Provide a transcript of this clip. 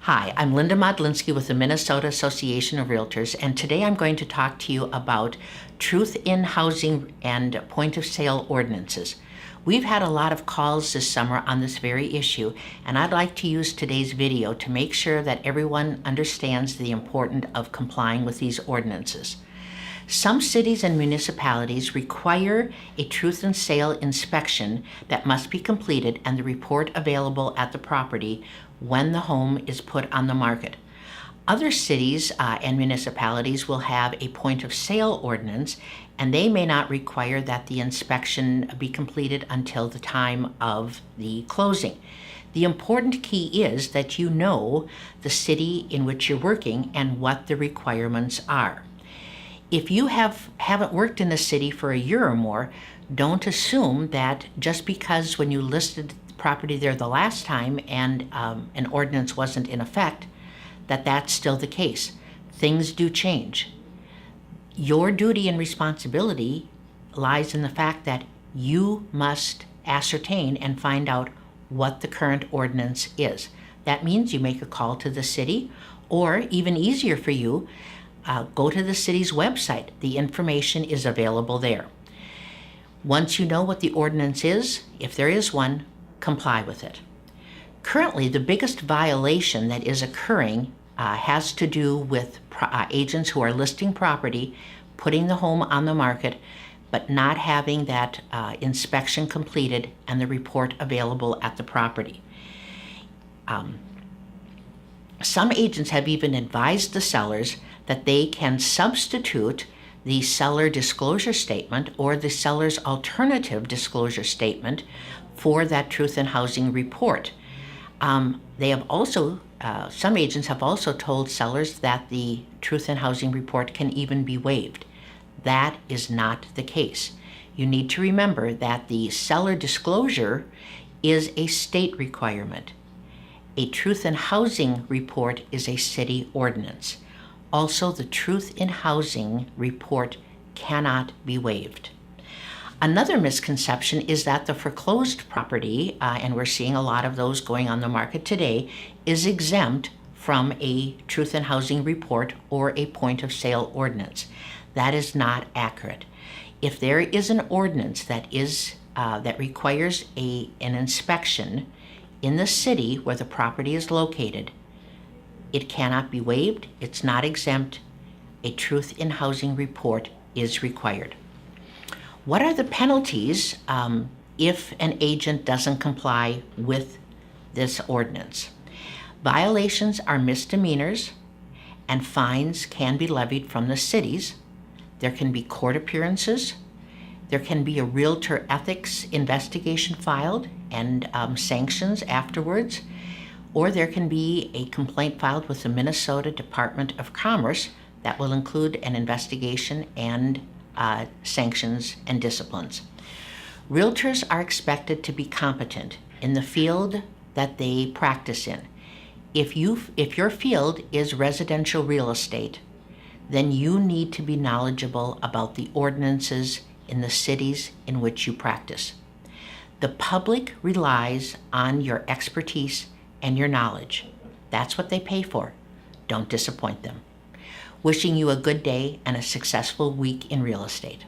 Hi, I'm Linda Modlinski with the Minnesota Association of Realtors, and today I'm going to talk to you about truth in housing and point of sale ordinances. We've had a lot of calls this summer on this very issue, and I'd like to use today's video to make sure that everyone understands the importance of complying with these ordinances. Some cities and municipalities require a truth in sale inspection that must be completed and the report available at the property when the home is put on the market. Other cities and municipalities will have a point of sale ordinance, and they may not require that the inspection be completed until the time of the closing. The important key is that you know the city in which you're working and what the requirements are. If you haven't worked in the city for a year or more, don't assume that just because when you listed the property there the last time and an ordinance wasn't in effect, that that's still the case. Things do change. Your duty and responsibility lies in the fact that you must ascertain and find out what the current ordinance is. That means you make a call to the city, or even easier for you, go to the city's website. The information is available there. Once you know what the ordinance is, if there is one, comply with it. Currently, the biggest violation that is occurring has to do with agents who are listing property, putting the home on the market, but not having that inspection completed and the report available at the property. Some agents have even advised the sellers that they can substitute the seller disclosure statement or the seller's alternative disclosure statement for that truth in housing report. They have also, some agents have also told sellers that the truth in housing report can even be waived. That is not the case. You need to remember that the seller disclosure is a state requirement. A truth in housing report is a city ordinance. Also, the truth in housing report cannot be waived. Another misconception is that the foreclosed property, and we're seeing a lot of those going on the market today, is exempt from a truth in housing report or a point of sale ordinance. That is not accurate. If there is an ordinance that requires an inspection in the city where the property is located, it cannot be waived. It's not exempt. A truth in housing report is required. What are the penalties if an agent doesn't comply with this ordinance? Violations are misdemeanors, and fines can be levied from the cities. There can be court appearances. There can be a realtor ethics investigation filed and sanctions afterwards. Or there can be a complaint filed with the Minnesota Department of Commerce that will include an investigation and sanctions and disciplines. Realtors are expected to be competent in the field that they practice in. If your field is residential real estate, then you need to be knowledgeable about the ordinances in the cities in which you practice. The public relies on your expertise and your knowledge. That's what they pay for. Don't disappoint them. Wishing you a good day and a successful week in real estate.